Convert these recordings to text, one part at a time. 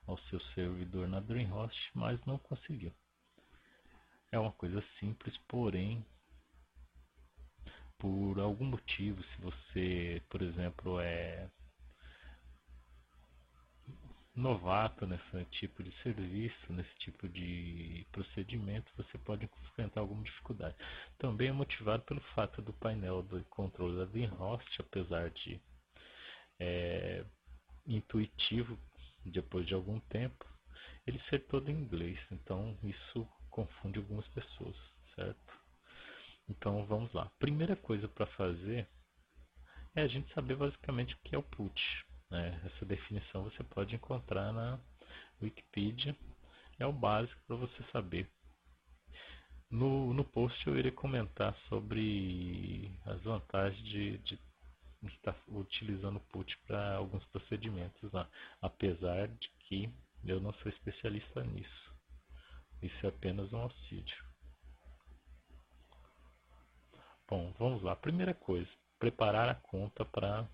ao seu servidor na Dreamhost, mas não conseguiu. É uma coisa simples, porém, por algum motivo, se você, por exemplo, é novato nesse tipo de serviço, nesse tipo de procedimento, você pode enfrentar alguma dificuldade. Também é motivado pelo fato do painel de controle da Dreamhost, apesar de intuitivo depois de algum tempo, ele ser todo em inglês, então isso confunde algumas pessoas, certo? Então vamos lá. Primeira coisa para fazer é a gente saber basicamente o que é o put. Né? Essa definição você pode encontrar na Wikipedia, é o básico para você saber. No post eu irei comentar sobre as vantagens de estar utilizando o put para alguns procedimentos lá, apesar de que eu não sou especialista nisso. Isso é apenas um auxílio. Bom, vamos lá. Primeira coisa, preparar a conta para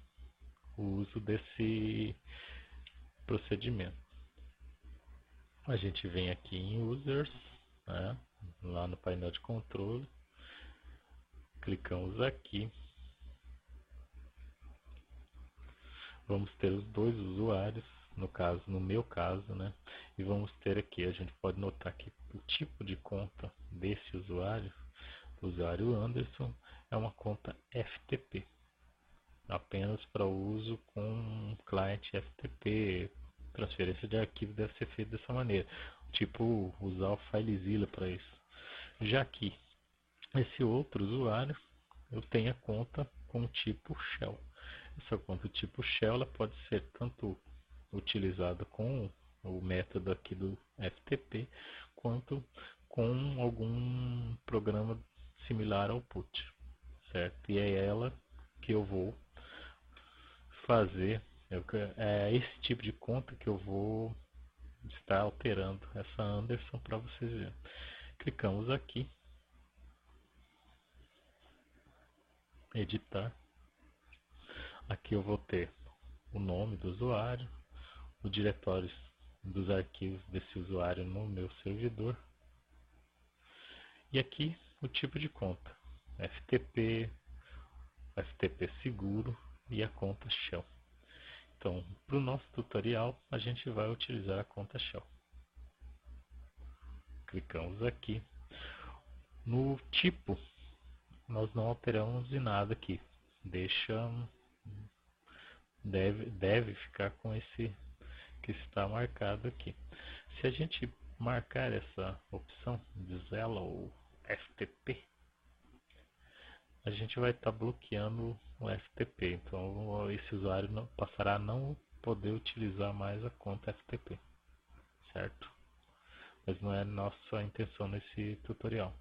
o uso desse procedimento. A gente vem aqui em Users, né, lá no painel de controle, clicamos aqui, vamos ter os dois usuários, no caso, no meu caso, né, e vamos ter aqui, a gente pode notar que o tipo de conta desse usuário, o usuário Anderson, é uma conta FTP, apenas para uso com cliente FTP. Transferência de arquivo deve ser feita dessa maneira, tipo usar o FileZilla para isso. Já que esse outro usuário, eu tenho a conta com tipo shell. Essa conta tipo shell ela pode ser tanto utilizada com o método aqui do FTP, quanto com algum programa similar ao put, certo? E é ela que eu vou fazer, é esse tipo de conta que eu vou estar alterando essa Anderson para vocês verem. Clicamos aqui, editar. Aqui eu vou ter o nome do usuário, o diretório dos arquivos desse usuário no meu servidor. E aqui o tipo de conta, FTP, FTP seguro e a conta shell. Então, para o nosso tutorial, a gente vai utilizar a conta shell. Clicamos aqui. No tipo, nós não alteramos de nada aqui. Deve ficar com esse que está marcado aqui. Se a gente marcar essa opção de Zella ou FTP, a gente vai estar bloqueando o FTP. Então esse usuário passará a não poder utilizar mais a conta FTP, certo? Mas não é nossa intenção nesse tutorial.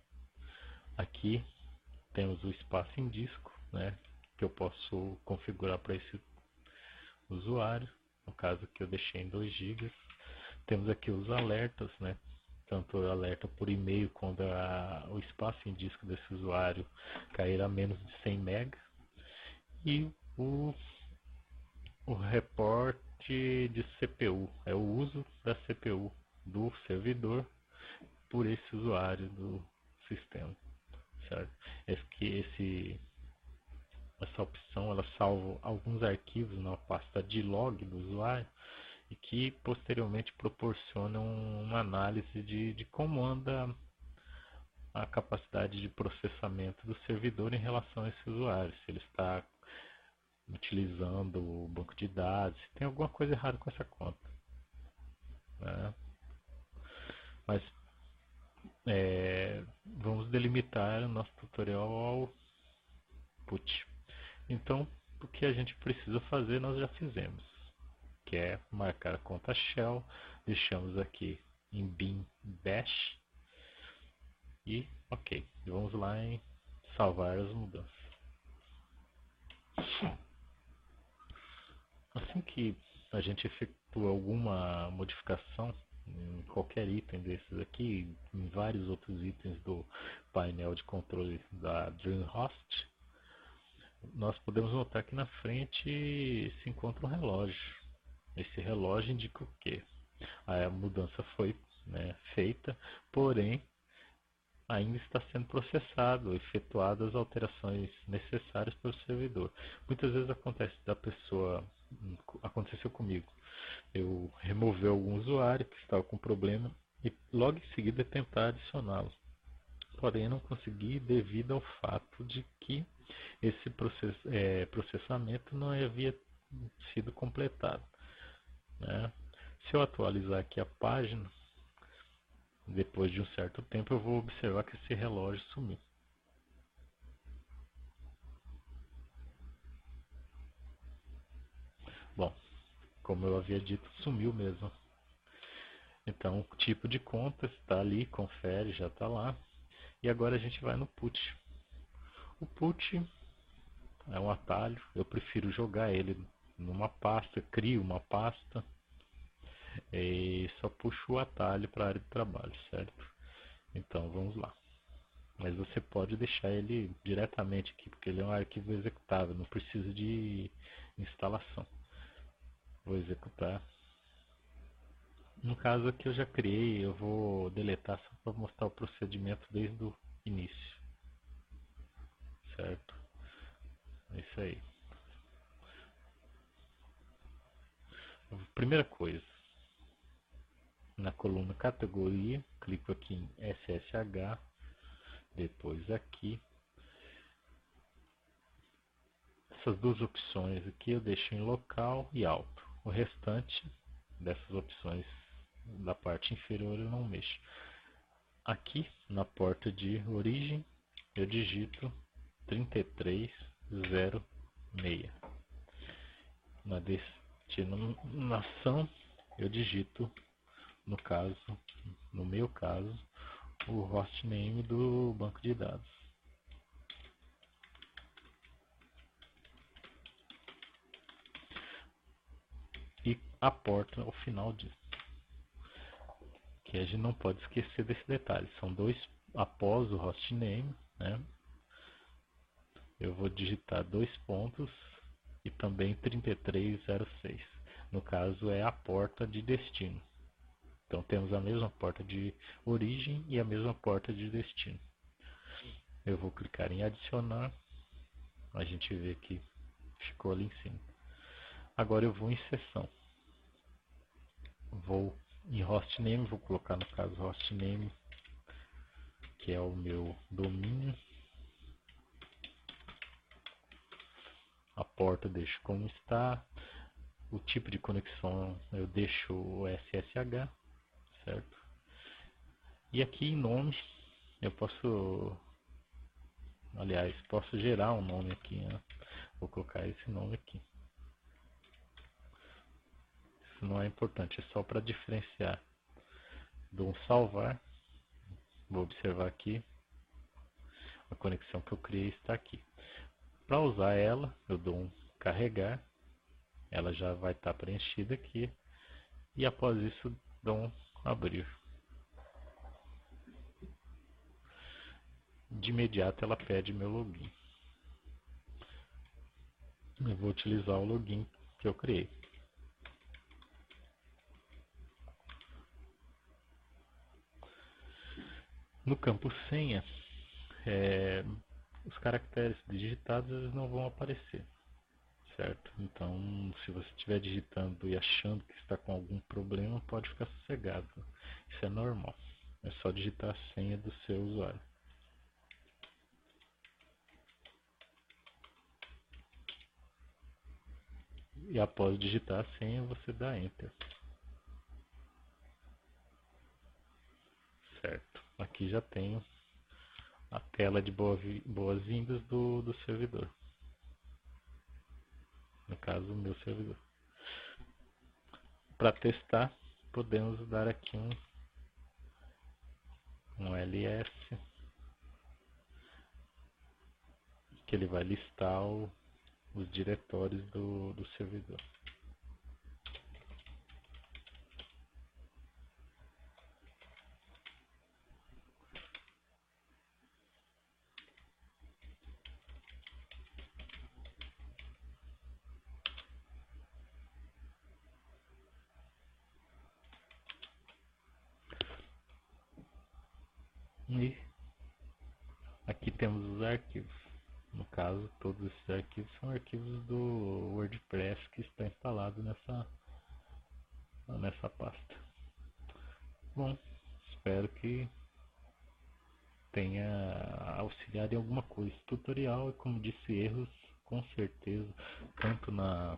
Aqui temos o espaço em disco, né, que eu posso configurar para esse usuário, no caso que eu deixei em 2 GB. Temos aqui os alertas, né, tanto alerta por e-mail quando o espaço em disco desse usuário cair a menos de 100 MB, e o reporte de CPU, é o uso da CPU do servidor por esse usuário do sistema, certo? Essa opção ela salva alguns arquivos na pasta de log do usuário e que posteriormente proporcionam uma análise de como anda a capacidade de processamento do servidor em relação a esse usuário, se ele está utilizando o banco de dados, se tem alguma coisa errada com essa conta, né? Mas vamos delimitar o nosso tutorial ao put. Então, o que a gente precisa fazer nós já fizemos, que é marcar a conta shell, deixamos aqui em bin bash e ok, vamos lá em salvar as mudanças. Assim que a gente efetua alguma modificação em qualquer item desses aqui, em vários outros itens do painel de controle da Dreamhost, nós podemos notar que na frente se encontra um relógio. Esse relógio indica o quê? A mudança foi, né, feita, porém ainda está sendo processado, efetuadas as alterações necessárias pelo servidor. Muitas vezes acontece da pessoa, aconteceu comigo, eu remover algum usuário que estava com problema e logo em seguida tentar adicioná-lo. Porém, não consegui devido ao fato de que esse processamento não havia sido completado, né? Se eu atualizar aqui a página, depois de um certo tempo eu vou observar que esse relógio sumiu. Bom, como eu havia dito, sumiu mesmo. Então, o tipo de conta está ali, confere, já está lá. E agora a gente vai no put. O put é um atalho, eu prefiro jogar ele numa pasta, crio uma pasta e só puxo o atalho para a área de trabalho, certo? Então vamos lá. Mas você pode deixar ele diretamente aqui, porque ele é um arquivo executável, não precisa de instalação. Vou executar. No caso aqui eu já criei, eu vou deletar só para mostrar o procedimento desde o início, certo? É isso aí. Primeira coisa, na coluna categoria, clico aqui em SSH, depois aqui. Essas duas opções aqui eu deixo em local e alto. O restante dessas opções da parte inferior eu não mexo. Aqui na porta de origem eu digito 3306. Na destinação eu digito, no meu caso, o hostname do banco de dados. E a porta ao final disso. Que a gente não pode esquecer desse detalhe. São dois após o hostname, né? Eu vou digitar dois pontos e também 3306. No caso é a porta de destino. Então temos a mesma porta de origem e a mesma porta de destino. Eu vou clicar em adicionar. A gente vê que ficou ali em cima. Agora eu vou em seção. Vou em hostname, vou colocar no caso hostname, que é o meu domínio. A porta eu deixo como está. O tipo de conexão eu deixo o SSH, certo? E aqui em nome eu posso, aliás, posso gerar um nome aqui, né? Vou colocar esse nome aqui. Isso não é importante, é só para diferenciar. Dou um salvar, vou observar aqui, a conexão que eu criei está aqui. Para usar ela, eu dou um carregar, ela já vai estar preenchida aqui, e após isso dou um abrir. De imediato ela pede meu login. Eu vou utilizar o login que eu criei. No campo senha, os caracteres digitados eles não vão aparecer, certo? Então, se você estiver digitando e achando que está com algum problema, pode ficar sossegado. Isso é normal. É só digitar a senha do seu usuário. E após digitar a senha, você dá Enter. Certo. Aqui já tenho a tela de boas-vindas do servidor. No caso, o meu servidor. Para testar, podemos dar aqui um ls, que ele vai listar os diretórios do servidor. E aqui temos os arquivos. No caso, todos esses arquivos são arquivos do WordPress que está instalado nessa pasta. Bom, espero que tenha auxiliado em alguma coisa. Esse tutorial, como disse, erros com certeza, tanto na